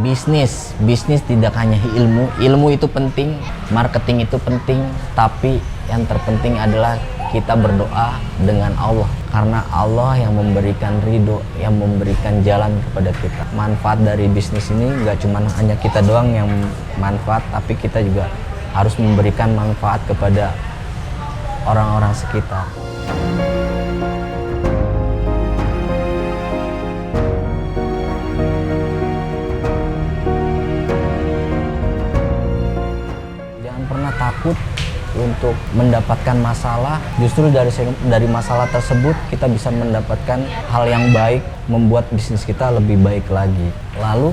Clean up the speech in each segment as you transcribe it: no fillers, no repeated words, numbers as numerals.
Bisnis tidak hanya ilmu itu penting, marketing itu penting, tapi yang terpenting adalah kita berdoa dengan Allah, karena Allah yang memberikan ridho, yang memberikan jalan kepada kita. Manfaat dari bisnis ini nggak cuma hanya kita doang yang manfaat, tapi kita juga harus memberikan manfaat kepada orang-orang sekitar. Pernah takut untuk mendapatkan masalah, justru dari masalah tersebut kita bisa mendapatkan hal yang baik, membuat bisnis kita lebih baik lagi. Lalu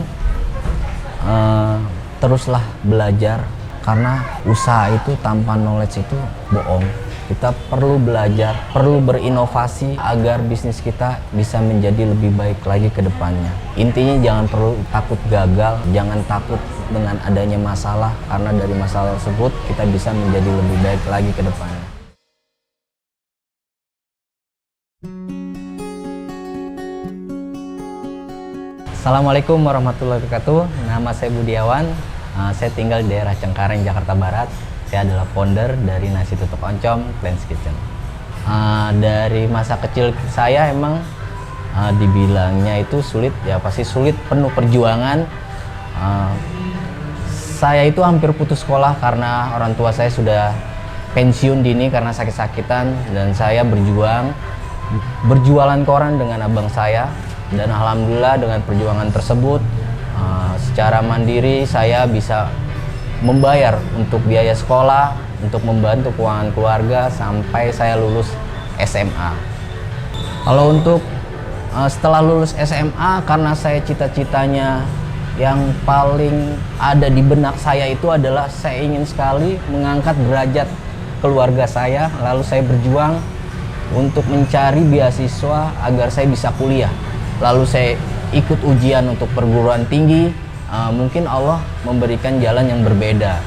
teruslah belajar, karena usaha itu tanpa knowledge itu bohong. Kita perlu belajar, perlu berinovasi agar bisnis kita bisa menjadi lebih baik lagi ke depannya. Intinya jangan perlu takut gagal, jangan takut dengan adanya masalah, karena dari masalah tersebut kita bisa menjadi lebih baik lagi ke depannya. Assalamualaikum warahmatullahi wabarakatuh. Nama saya Budiawan, saya tinggal di daerah Cengkareng, Jakarta Barat. Saya adalah founder dari Nasi Tutuk Oncom Clan's Kitchen. Dari masa kecil saya emang dibilangnya itu sulit, ya pasti sulit, penuh perjuangan. Saya itu hampir putus sekolah karena orang tua saya sudah pensiun dini karena sakit-sakitan, dan saya berjualan koran dengan abang saya, dan alhamdulillah dengan perjuangan tersebut secara mandiri saya bisa membayar untuk biaya sekolah, untuk membantu keuangan keluarga sampai saya lulus SMA. Kalau untuk setelah lulus SMA, karena saya cita-citanya yang paling ada di benak saya itu adalah saya ingin sekali mengangkat derajat keluarga saya, lalu saya berjuang untuk mencari beasiswa agar saya bisa kuliah. Lalu saya ikut ujian untuk perguruan tinggi. Mungkin Allah memberikan jalan yang berbeda.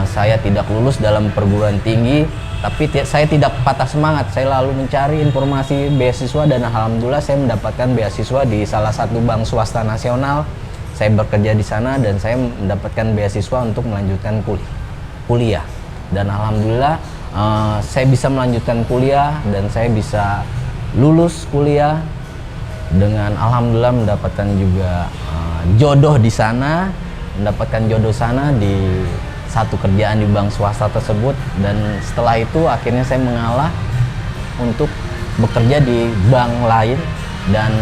Saya tidak lulus dalam perguruan tinggi, tapi saya tidak patah semangat. Saya lalu mencari informasi beasiswa, dan alhamdulillah saya mendapatkan beasiswa di salah satu bank swasta nasional. Saya bekerja di sana dan saya mendapatkan beasiswa untuk melanjutkan kuliah. Dan alhamdulillah saya bisa melanjutkan kuliah dan saya bisa lulus kuliah dengan alhamdulillah mendapatkan juga jodoh di sana, di satu kerjaan di bank swasta tersebut. Dan setelah itu akhirnya saya mengalah untuk bekerja di bank lain, dan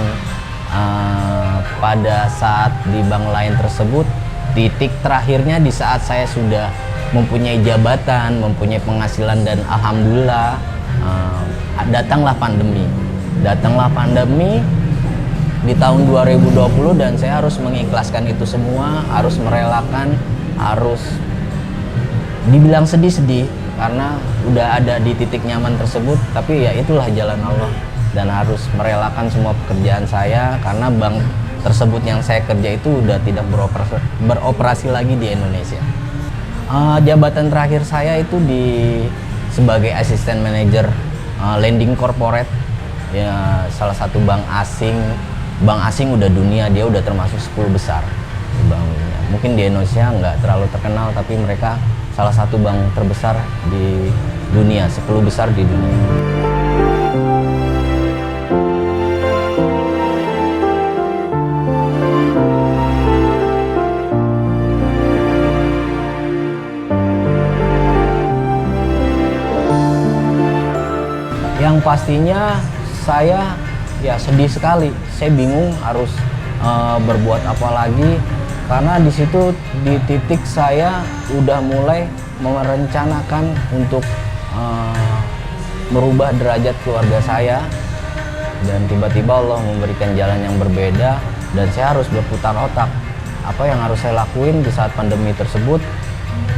pada saat di bank lain tersebut, titik terakhirnya di saat saya sudah mempunyai jabatan, mempunyai penghasilan, dan alhamdulillah datanglah pandemi di tahun 2020, dan saya harus mengikhlaskan itu semua, harus merelakan, harus dibilang sedih-sedih karena udah ada di titik nyaman tersebut, tapi ya itulah jalan Allah, dan harus merelakan semua pekerjaan saya karena bank tersebut yang saya kerja itu udah tidak beroperasi lagi di Indonesia. Jabatan terakhir saya itu sebagai asisten manajer lending corporate, ya salah satu bank asing udah dunia, dia udah termasuk 10 besar banknya. Mungkin di Indonesia nggak terlalu terkenal, tapi mereka salah satu bank terbesar di dunia, 10 besar di dunia. Yang pastinya saya ya sedih sekali. Saya bingung harus berbuat apa lagi, karena di situ di titik saya udah mulai merencanakan untuk merubah derajat keluarga saya, dan tiba-tiba Allah memberikan jalan yang berbeda, dan saya harus berputar otak apa yang harus saya lakuin di saat pandemi tersebut,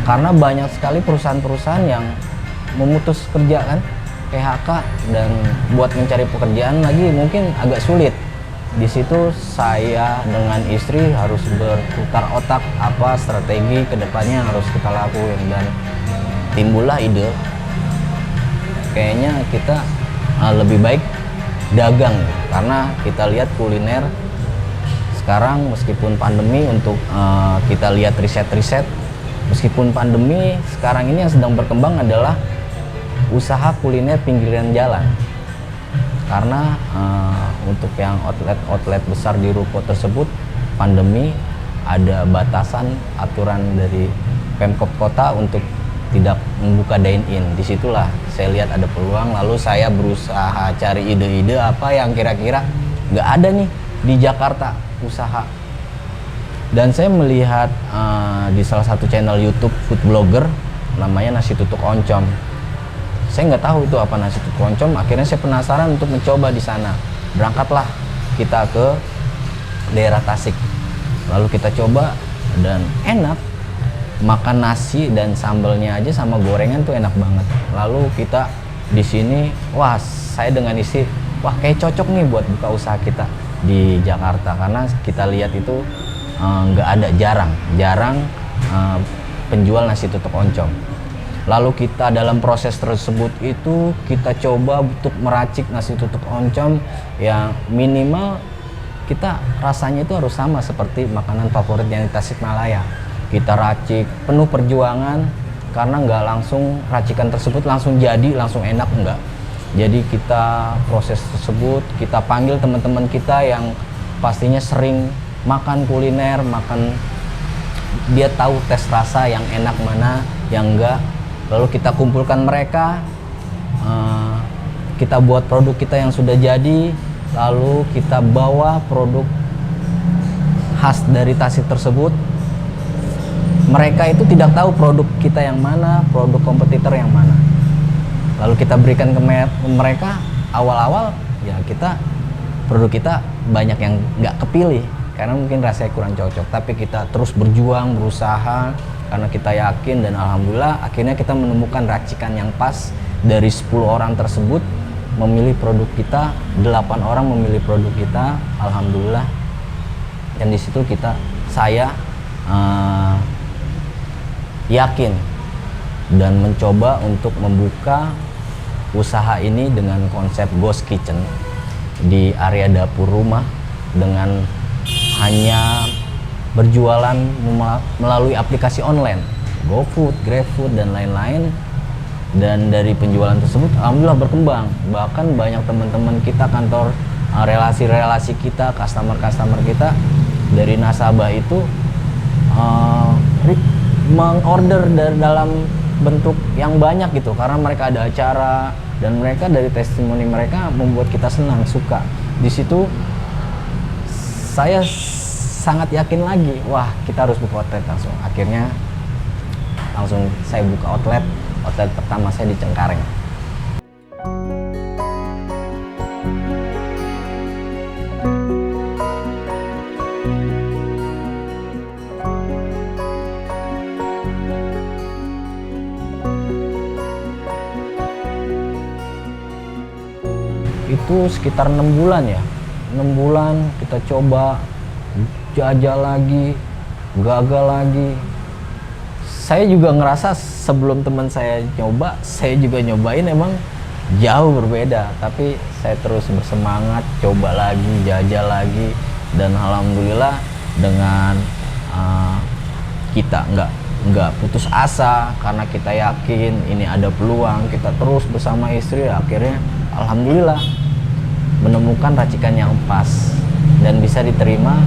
karena banyak sekali perusahaan-perusahaan yang memutus kerja kan, PHK, dan buat mencari pekerjaan lagi mungkin agak sulit. Di situ saya dengan istri harus berputar otak apa strategi kedepannya yang harus kita lakuin, dan timbullah ide kayaknya kita lebih baik dagang, karena kita lihat kuliner sekarang meskipun pandemi, untuk kita lihat riset-riset, meskipun pandemi, sekarang ini yang sedang berkembang adalah usaha kuliner pinggiran jalan. Karena untuk yang outlet besar di ruko tersebut, pandemi ada batasan aturan dari Pemkop kota untuk tidak membuka dine-in. Disitulah saya lihat ada peluang, lalu saya berusaha cari ide-ide apa yang kira-kira nggak ada nih di Jakarta usaha. Dan saya melihat di salah satu channel YouTube food blogger namanya Nasi Tutuk Oncom. Saya nggak tahu itu apa nasi tutuk oncom. Akhirnya saya penasaran untuk mencoba di sana. Berangkatlah kita ke daerah Tasik. Lalu kita coba dan enak. Makan nasi dan sambalnya aja sama gorengan tuh enak banget. Lalu kita di sini, wah saya dengan istri, wah kayak cocok nih buat buka usaha kita di Jakarta, karena kita lihat itu nggak ada, jarang penjual nasi tutuk oncom. Lalu kita dalam proses tersebut itu kita coba untuk meracik nasi tutuk oncom yang minimal kita rasanya itu harus sama seperti makanan favorit yang di Tasikmalaya. Kita racik penuh perjuangan, karena nggak langsung racikan tersebut langsung jadi langsung enak, enggak. Jadi kita proses tersebut, kita panggil teman-teman kita yang pastinya sering makan kuliner, dia tahu tes rasa yang enak mana, yang enggak. Lalu kita kumpulkan mereka, kita buat produk kita yang sudah jadi, lalu kita bawa produk khas dari Tasik tersebut. Mereka itu tidak tahu produk kita yang mana, produk kompetitor yang mana. Lalu kita berikan ke mereka. Awal-awal ya produk kita banyak yang nggak kepilih karena mungkin rasanya kurang cocok, tapi kita terus berjuang, berusaha, karena kita yakin, dan alhamdulillah akhirnya kita menemukan racikan yang pas. Dari 10 orang tersebut memilih produk kita, 8 orang memilih produk kita, alhamdulillah. Dan di situ saya yakin dan mencoba untuk membuka usaha ini dengan konsep ghost kitchen di area dapur rumah, dengan hanya berjualan melalui aplikasi online, GoFood, GrabFood, dan lain-lain. Dan dari penjualan tersebut alhamdulillah berkembang. Bahkan banyak teman-teman kita kantor, relasi-relasi kita, customer kita dari nasabah itu mengorder dalam bentuk yang banyak gitu, karena mereka ada acara, dan mereka dari testimoni mereka membuat kita senang, suka. Di situ saya sangat yakin lagi, wah kita harus buka outlet langsung. Akhirnya langsung saya buka outlet pertama saya di Cengkareng. Itu sekitar 6 bulan ya, 6 bulan kita coba, jajal lagi, gagal lagi. Saya juga ngerasa sebelum teman saya nyoba, saya juga nyobain, emang jauh berbeda. Tapi saya terus bersemangat, coba lagi, jajal lagi, dan alhamdulillah dengan kita nggak putus asa, karena kita yakin ini ada peluang. Kita terus bersama istri, akhirnya alhamdulillah menemukan racikan yang pas dan bisa diterima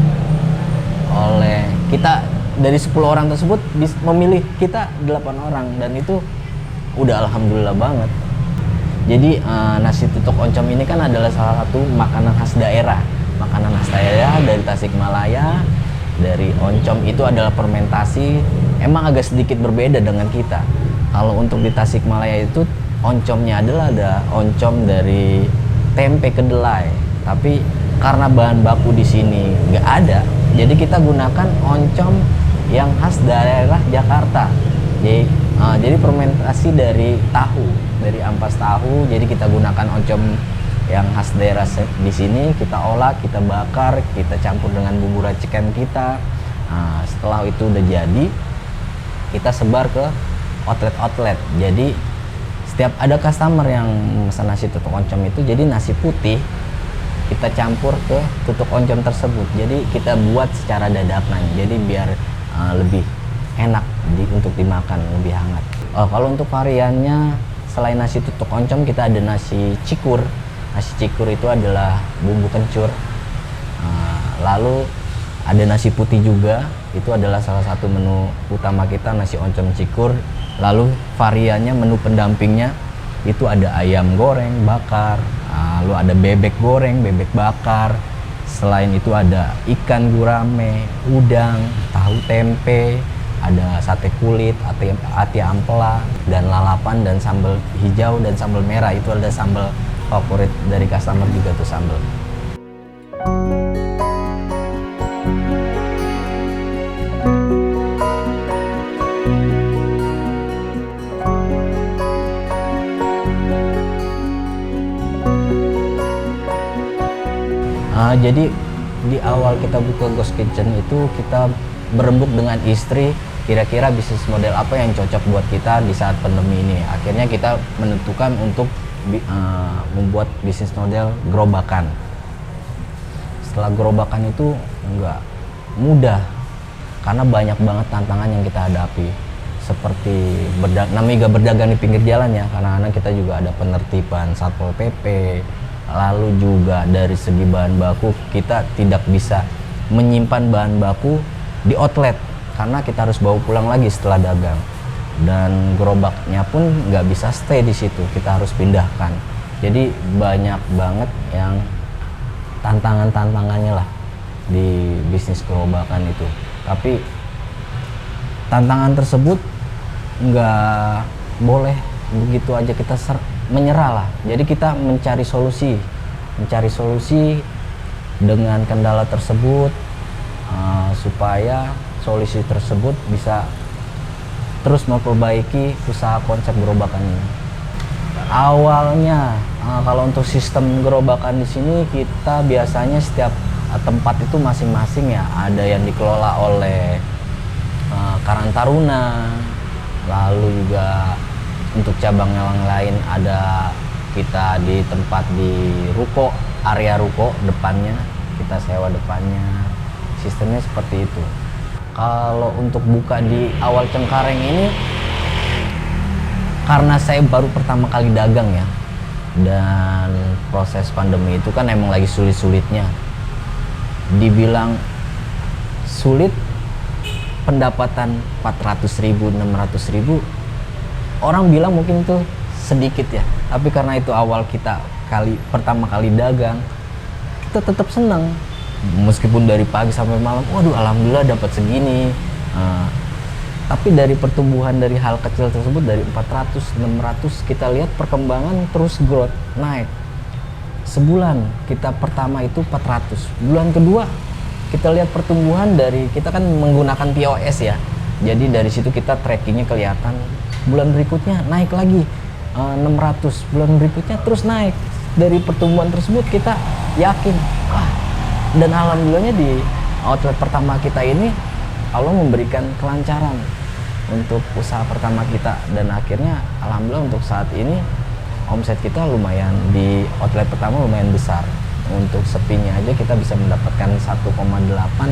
oleh kita. Dari 10 orang tersebut memilih kita 8 orang, dan itu udah alhamdulillah banget. Jadi nasi tutuk oncom ini kan adalah salah satu makanan khas daerah dari Tasikmalaya. Dari oncom itu adalah fermentasi, emang agak sedikit berbeda dengan kita. Kalau untuk di Tasikmalaya itu oncomnya adalah ada oncom dari tempe kedelai, tapi karena bahan baku di sini nggak ada, jadi kita gunakan oncom yang khas daerah Jakarta. Jadi fermentasi dari tahu, dari ampas tahu. Jadi kita gunakan oncom yang khas daerah di sini, kita olah, kita bakar, kita campur dengan bumbu racikan kita. Setelah itu udah jadi, kita sebar ke outlet. Jadi setiap ada customer yang memesan nasi tutuk oncom itu, jadi nasi putih kita campur ke tutuk oncom tersebut. Jadi kita buat secara dadakan, jadi biar lebih enak untuk dimakan, lebih hangat. Kalau untuk variannya, selain nasi tutuk oncom, kita ada nasi cikur. Nasi cikur itu adalah bumbu kencur. Lalu ada nasi putih juga, itu adalah salah satu menu utama kita, nasi oncom cikur. Lalu variannya, menu pendampingnya itu ada ayam goreng bakar, lalu ada bebek goreng, bebek bakar. Selain itu ada ikan gurame, udang, tahu tempe, ada sate kulit, ati ampela, dan lalapan, dan sambal hijau dan sambal merah. Itu ada sambal favorit dari customer juga tuh, sambal. Jadi di awal kita buka Ghost Kitchen itu kita berembuk dengan istri, kira-kira bisnis model apa yang cocok buat kita di saat pandemi ini. Akhirnya kita menentukan untuk membuat bisnis model gerobakan. Setelah gerobakan itu nggak mudah, karena banyak banget tantangan yang kita hadapi. Seperti namanya berdagang di pinggir jalan ya, karena kita juga ada penertiban Satpol PP. Lalu juga dari segi bahan baku, kita tidak bisa menyimpan bahan baku di outlet karena kita harus bawa pulang lagi setelah dagang, dan gerobaknya pun nggak bisa stay di situ, kita harus pindahkan. Jadi banyak banget yang tantangannya lah di bisnis gerobakan itu. Tapi tantangan tersebut nggak boleh begitu aja kita menyerah lah. Jadi kita mencari solusi dengan kendala tersebut, supaya solusi tersebut bisa terus memperbaiki usaha konsep gerobakan ini. Awalnya kalau untuk sistem gerobakan di sini, kita biasanya setiap tempat itu masing-masing ya, ada yang dikelola oleh Karang Taruna, lalu juga untuk cabang yang lain ada kita di tempat di ruko, area ruko depannya, kita sewa depannya. Sistemnya seperti itu. Kalau untuk buka di awal Cengkareng ini, karena saya baru pertama kali dagang ya, dan proses pandemi itu kan emang lagi sulit-sulitnya. Dibilang sulit, pendapatan 400.000, 600.000, orang bilang mungkin itu sedikit ya, tapi karena itu awal kita pertama kali dagang, kita tetap senang. Meskipun dari pagi sampai malam, waduh alhamdulillah dapat segini. Tapi dari pertumbuhan dari hal kecil tersebut, dari 400, 600, kita lihat perkembangan terus growth, naik. Sebulan kita pertama itu 400, bulan kedua kita lihat pertumbuhan dari, kita kan menggunakan POS ya, jadi dari situ kita trackingnya kelihatan. Bulan berikutnya naik lagi 600, bulan berikutnya terus naik. Dari pertumbuhan tersebut kita yakin, wah, dan alhamdulillahnya di outlet pertama kita ini Allah memberikan kelancaran untuk usaha pertama kita, dan akhirnya alhamdulillah untuk saat ini omset kita lumayan, di outlet pertama lumayan besar. Untuk sepinya aja kita bisa mendapatkan 1,8,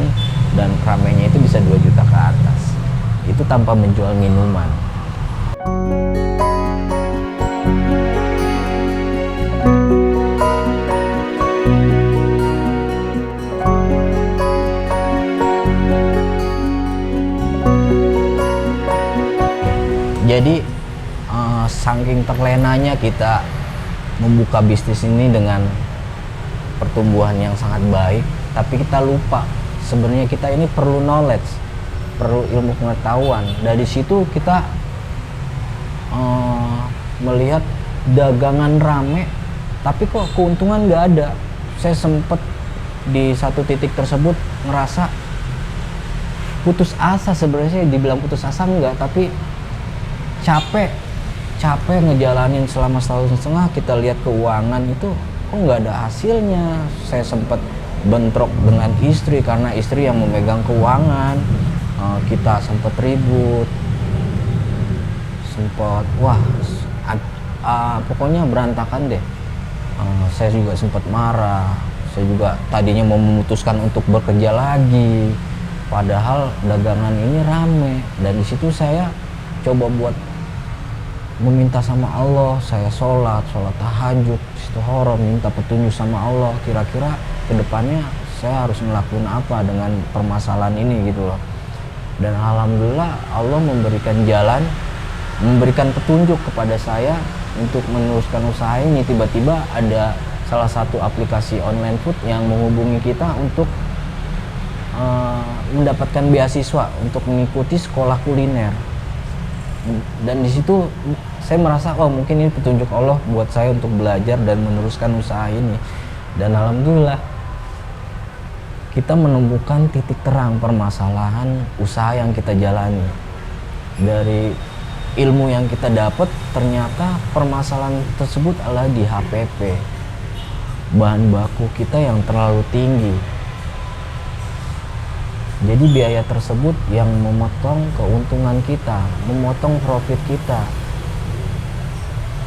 dan ramenya itu bisa 2 juta ke atas. Itu tanpa menjual minuman. Jadi saking terlenanya kita membuka bisnis ini dengan pertumbuhan yang sangat baik, tapi kita lupa sebenarnya kita ini perlu knowledge, perlu ilmu pengetahuan. Dari situ kita melihat dagangan rame, tapi kok keuntungan nggak ada. Saya sempet di satu titik tersebut ngerasa putus asa. Sebenarnya dibilang putus asa enggak, tapi capek ngejalanin selama 1,5 tahun. Kita lihat keuangan itu kok nggak ada hasilnya. Saya sempat bentrok dengan istri karena istri yang memegang keuangan. Kita sempat ribut, pokoknya berantakan deh. Saya juga sempat marah, Saya juga tadinya mau memutuskan untuk bekerja lagi, padahal dagangan ini rame. Dan di situ saya coba buat meminta sama Allah. Saya sholat tahajud, istighfar, minta petunjuk sama Allah. Kira-kira kedepannya saya harus ngelakuin apa dengan permasalahan ini gitu loh. Dan alhamdulillah Allah memberikan jalan, memberikan petunjuk kepada saya untuk meneruskan usaha ini. Tiba-tiba ada salah satu aplikasi online food yang menghubungi kita untuk mendapatkan beasiswa untuk mengikuti sekolah kuliner. Dan di situ saya merasa, oh mungkin ini petunjuk Allah buat saya untuk belajar dan meneruskan usaha ini. Dan alhamdulillah kita menemukan titik terang permasalahan usaha yang kita jalani. Dari ilmu yang kita dapat, ternyata permasalahan tersebut adalah di HPP. Bahan baku kita yang terlalu tinggi. Jadi biaya tersebut yang memotong keuntungan kita, memotong profit kita.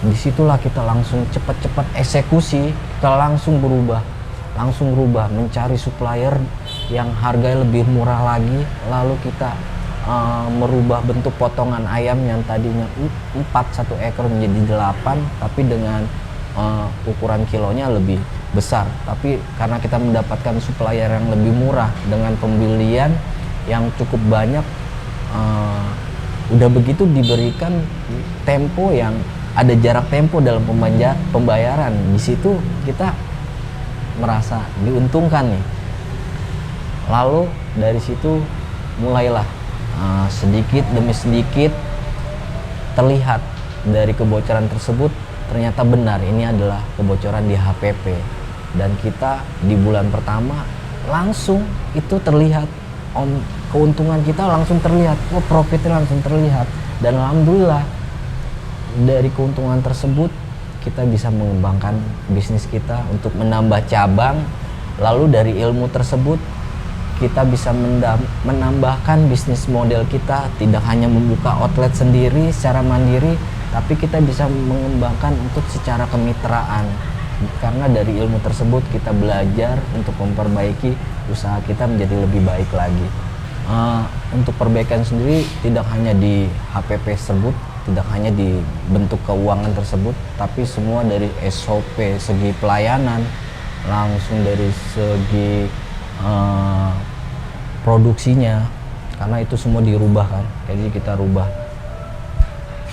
Disitulah kita langsung cepat-cepat eksekusi, kita langsung berubah, mencari supplier yang harganya lebih murah lagi, lalu kita merubah bentuk potongan ayam yang tadinya 4 satu ekor menjadi 8, tapi dengan ukuran kilonya lebih besar. Tapi karena kita mendapatkan supplier yang lebih murah dengan pembelian yang cukup banyak, udah begitu diberikan tempo yang ada jarak tempo dalam pembayaran. Di situ kita merasa diuntungkan nih. Lalu dari situ mulailah sedikit demi sedikit terlihat dari kebocoran tersebut ternyata benar ini adalah kebocoran di HPP. Dan kita di bulan pertama langsung itu terlihat, keuntungan kita langsung terlihat, profitnya langsung terlihat. Dan alhamdulillah dari keuntungan tersebut kita bisa mengembangkan bisnis kita untuk menambah cabang. Lalu dari ilmu tersebut kita bisa menambahkan bisnis model kita, tidak hanya membuka outlet sendiri secara mandiri, tapi kita bisa mengembangkan untuk secara kemitraan. Karena dari ilmu tersebut kita belajar untuk memperbaiki usaha kita menjadi lebih baik lagi. Untuk perbaikan sendiri tidak hanya di HPP tersebut, tidak hanya di bentuk keuangan tersebut, tapi semua dari SOP, segi pelayanan, langsung dari segi produksinya, karena itu semua dirubah kan. Jadi kita rubah.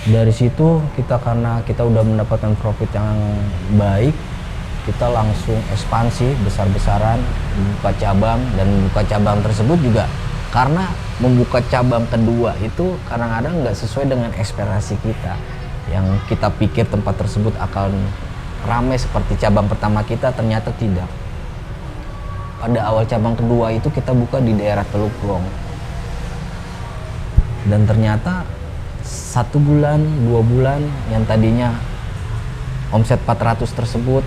Dari situ kita, karena kita udah mendapatkan profit yang baik, kita langsung ekspansi besar-besaran, membuka cabang. Dan membuka cabang tersebut juga karena membuka cabang kedua itu kadang-kadang nggak sesuai dengan ekspektasi kita. Yang kita pikir tempat tersebut akan ramai seperti cabang pertama kita, ternyata tidak. Pada awal cabang kedua itu kita buka di daerah Teluk Blong. Dan ternyata 1 bulan, 2 bulan yang tadinya omset 400 tersebut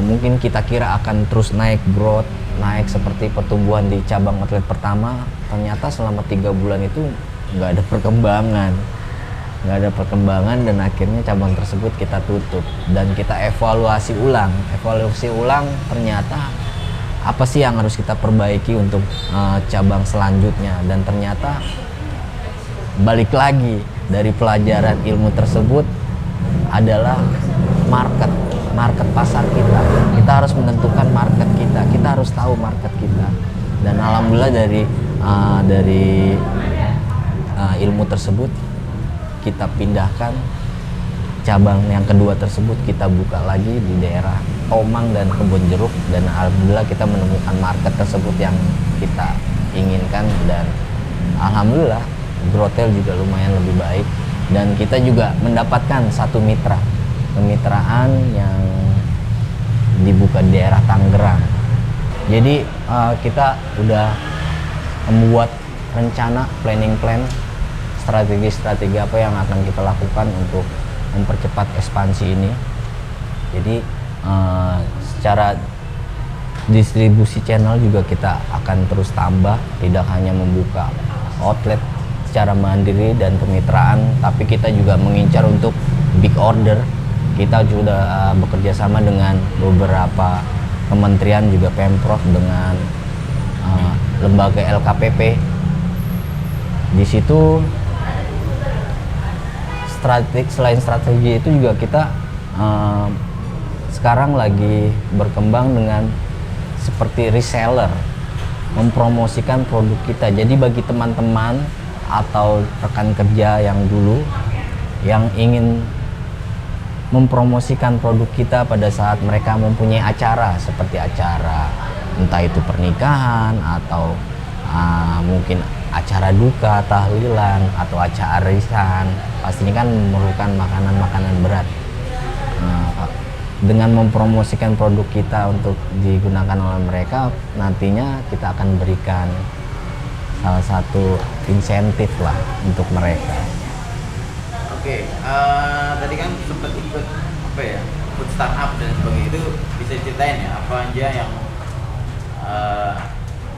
mungkin kita kira akan terus naik, growth, naik seperti pertumbuhan di cabang outlet pertama. Ternyata selama 3 bulan itu nggak ada perkembangan, dan akhirnya cabang tersebut kita tutup. Dan kita evaluasi ulang, ternyata apa sih yang harus kita perbaiki untuk cabang selanjutnya. Dan ternyata balik lagi dari pelajaran ilmu tersebut adalah market pasar kita. Kita harus menentukan market kita harus tahu market kita. Dan alhamdulillah dari ilmu tersebut kita pindahkan cabang yang kedua tersebut, kita buka lagi di daerah Tomang dan Kebon Jeruk. Dan alhamdulillah kita menemukan market tersebut yang kita inginkan. Dan alhamdulillah growth-nya juga lumayan lebih baik. Dan kita juga mendapatkan satu kemitraan yang dibuka di daerah Tangerang. Jadi kita udah membuat rencana, planning plan, strategi apa yang akan kita lakukan untuk mempercepat ekspansi ini. Jadi secara distribusi channel juga kita akan terus tambah, tidak hanya membuka outlet secara mandiri dan kemitraan, tapi kita juga mengincar untuk big order. Kita sudah bekerja sama dengan beberapa kementerian juga Pemprov dengan lembaga LKPP. Di situ selain strategi itu juga kita sekarang lagi berkembang dengan seperti reseller, mempromosikan produk kita. Jadi bagi teman-teman atau rekan kerja yang dulu yang ingin mempromosikan produk kita pada saat mereka mempunyai acara, seperti acara entah itu pernikahan atau mungkin acara duka, tahlilan, atau acara arisan, pastinya kan memerlukan makanan-makanan berat. Dengan mempromosikan produk kita untuk digunakan oleh mereka, nantinya kita akan berikan salah satu insentif lah untuk mereka. Oke, tadi kan sempat ikut apa ya, ikut startup dan sebagainya, itu bisa ceritain ya apa aja yang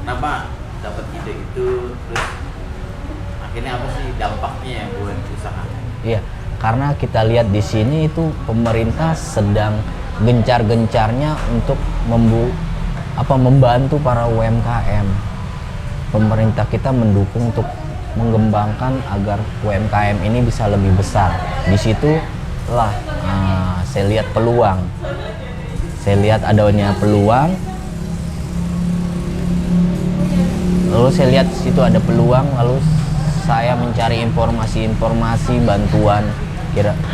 kenapa dapat ide itu, terus akhirnya apa sih dampaknya buat usaha? Iya, karena kita lihat di sini itu pemerintah sedang gencar-gencarnya untuk membantu para UMKM. Pemerintah kita mendukung untuk mengembangkan agar UMKM ini bisa lebih besar. Di situlah saya lihat peluang. Saya lihat adanya peluang. Lalu saya lihat situ ada peluang, lalu saya mencari informasi bantuan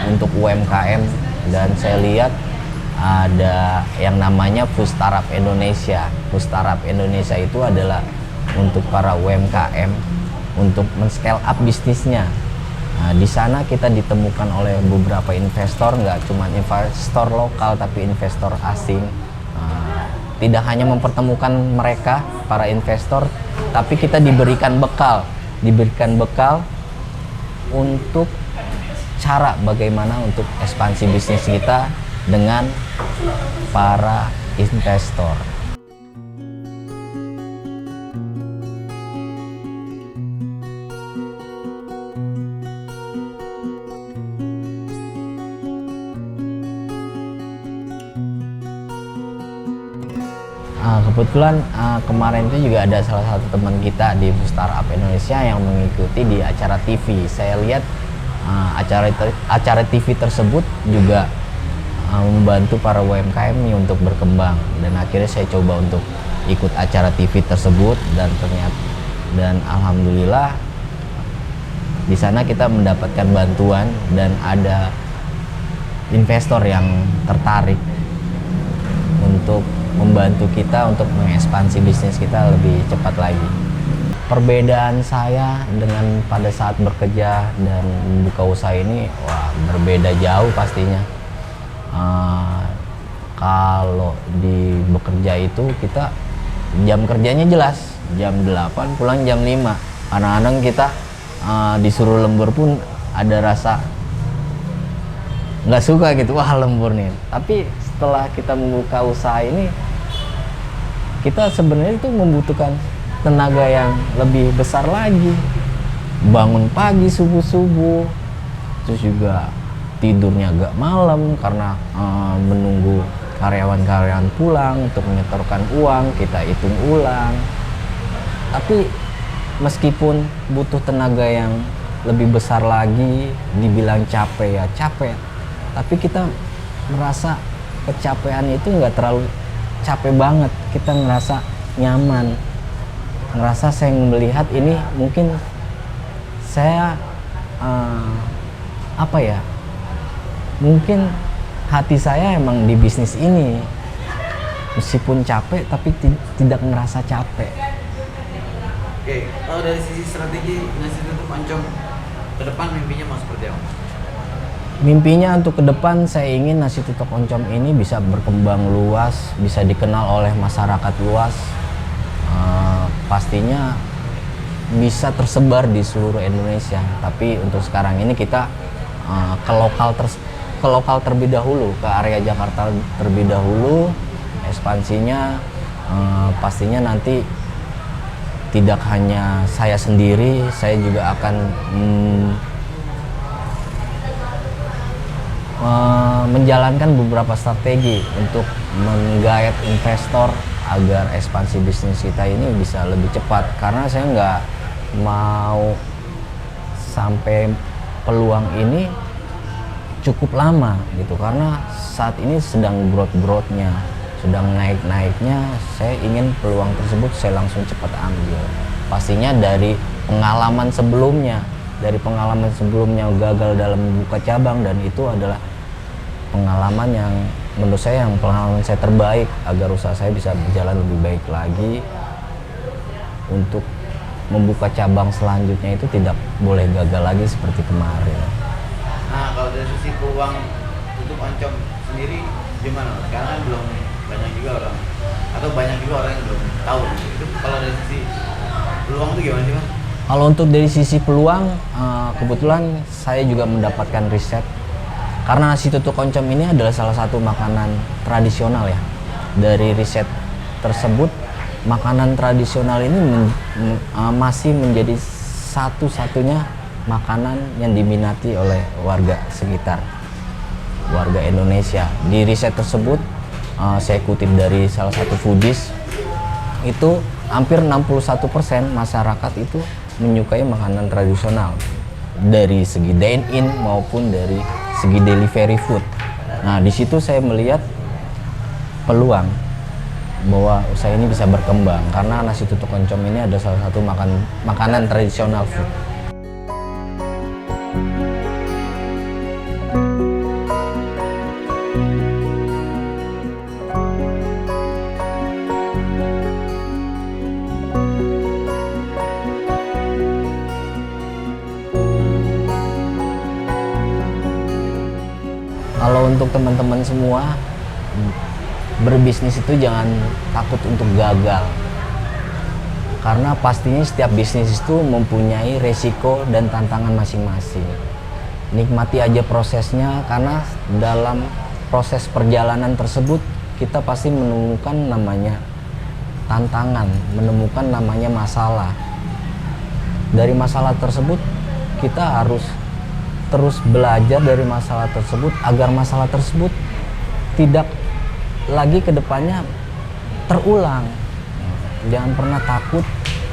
untuk UMKM, dan saya lihat ada yang namanya Fustarap Indonesia. Fustarap Indonesia itu adalah untuk para UMKM untuk men-scale up bisnisnya. Nah, di sana kita ditemukan oleh beberapa investor, nggak cuma investor lokal tapi investor asing. Tidak hanya mempertemukan mereka para investor, tapi kita diberikan bekal untuk cara bagaimana untuk ekspansi bisnis kita dengan para investor. Kebetulan kemarin itu juga ada salah satu teman kita di Fustarap Indonesia yang mengikuti di acara TV. Saya lihat acara TV tersebut juga membantu para UMKM ini untuk berkembang, dan akhirnya saya coba untuk ikut acara TV tersebut, dan alhamdulillah di sana kita mendapatkan bantuan dan ada investor yang tertarik untuk membantu kita untuk mengekspansi bisnis kita lebih cepat lagi. Perbedaan saya dengan pada saat bekerja dan membuka usaha ini, berbeda jauh pastinya. Kalau di bekerja itu kita jam kerjanya jelas, jam 8 pulang jam 5. Kadang-kadang kita disuruh lembur pun ada rasa nggak suka gitu, lembur nih. Tapi setelah kita membuka usaha ini, kita sebenarnya itu membutuhkan tenaga yang lebih besar lagi. Bangun pagi subuh-subuh, terus juga tidurnya agak malam karena menunggu karyawan-karyawan pulang untuk menyetorkan uang, kita hitung ulang. Tapi meskipun butuh tenaga yang lebih besar lagi, dibilang capek ya capek, tapi kita merasa kecapean itu nggak terlalu capek banget. Kita ngerasa nyaman, ngerasa saya melihat ini mungkin saya mungkin hati saya emang di bisnis ini, meskipun capek tapi tidak ngerasa capek. Oke, kalau dari sisi strategi nasi tutup Oncom ke depan mimpinya mau seperti apa? Mimpinya untuk ke depan saya ingin nasi tutuk oncom ini bisa berkembang luas, bisa dikenal oleh masyarakat luas. Pastinya bisa tersebar di seluruh Indonesia. Tapi untuk sekarang ini kita ke lokal terlebih dahulu, ke area Jakarta terlebih dahulu. Ekspansinya pastinya nanti tidak hanya saya sendiri, saya juga akan menjalankan beberapa strategi untuk menggait investor agar ekspansi bisnis kita ini bisa lebih cepat, karena saya nggak mau sampai peluang ini cukup lama gitu, karena saat ini sedang growth-nya, sedang naik-naiknya. Saya ingin peluang tersebut saya langsung cepat ambil. Pastinya dari pengalaman sebelumnya gagal dalam membuka cabang, dan itu adalah pengalaman yang menurut saya pengalaman saya terbaik agar usaha saya bisa berjalan lebih baik lagi. Untuk membuka cabang selanjutnya itu tidak boleh gagal lagi seperti kemarin. Nah, kalau dari sisi peluang untuk Oncom sendiri gimana? Karena belum banyak juga orang, atau banyak juga orang yang belum tahu. Itu kalau dari sisi peluang itu gimana sih, Mas? Kalau untuk dari sisi peluang, kebetulan saya juga mendapatkan riset. Karena nasi tutuk oncom ini adalah salah satu makanan tradisional ya. Dari riset tersebut, makanan tradisional ini masih menjadi satu-satunya makanan yang diminati oleh warga sekitar, warga Indonesia. Di riset tersebut, saya kutip dari salah satu foodies, itu hampir 61% masyarakat itu menyukai makanan tradisional, dari segi dine-in maupun dari segi delivery food. Nah, di situ saya melihat peluang bahwa usaha ini bisa berkembang, karena nasi tutuk oncom ini adalah salah satu makanan tradisional food. Kalau untuk teman-teman semua, berbisnis itu jangan takut untuk gagal, karena pastinya setiap bisnis itu mempunyai resiko dan tantangan masing-masing. Nikmati aja prosesnya, karena dalam proses perjalanan tersebut kita pasti menemukan namanya tantangan, menemukan namanya masalah. Dari masalah tersebut kita harus terus belajar dari masalah tersebut agar masalah tersebut tidak lagi ke depannya terulang. Jangan pernah takut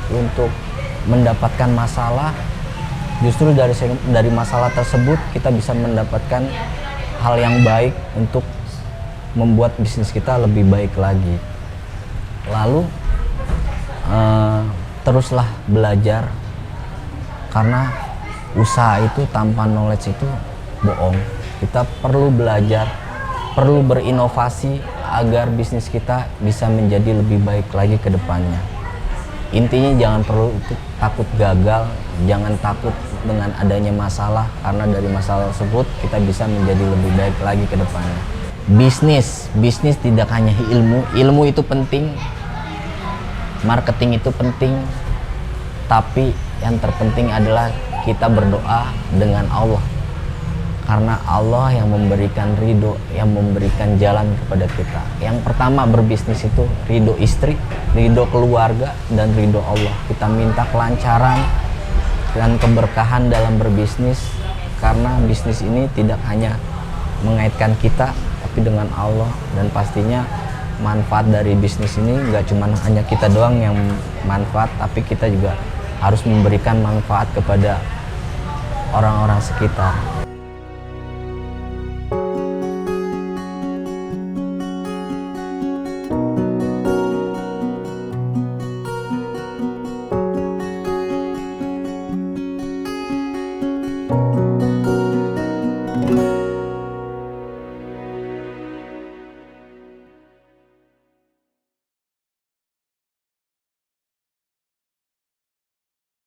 untuk mendapatkan masalah. Justru dari masalah tersebut kita bisa mendapatkan hal yang baik untuk membuat bisnis kita lebih baik lagi. Lalu teruslah belajar, karena usaha itu tanpa knowledge itu bohong. Kita perlu belajar, perlu berinovasi agar bisnis kita bisa menjadi lebih baik lagi ke depannya. Intinya jangan perlu takut gagal, jangan takut dengan adanya masalah, karena dari masalah tersebut kita bisa menjadi lebih baik lagi ke depannya. Bisnis tidak hanya ilmu itu penting, marketing itu penting, tapi yang terpenting adalah kita berdoa dengan Allah, karena Allah yang memberikan ridho, yang memberikan jalan kepada kita. Yang pertama berbisnis itu ridho istri, ridho keluarga, dan ridho Allah. Kita minta kelancaran dan keberkahan dalam berbisnis, karena bisnis ini tidak hanya mengaitkan kita, tapi dengan Allah. Dan pastinya manfaat dari bisnis ini nggak cuma hanya kita doang yang manfaat, tapi kita juga harus memberikan manfaat kepada orang-orang sekitar.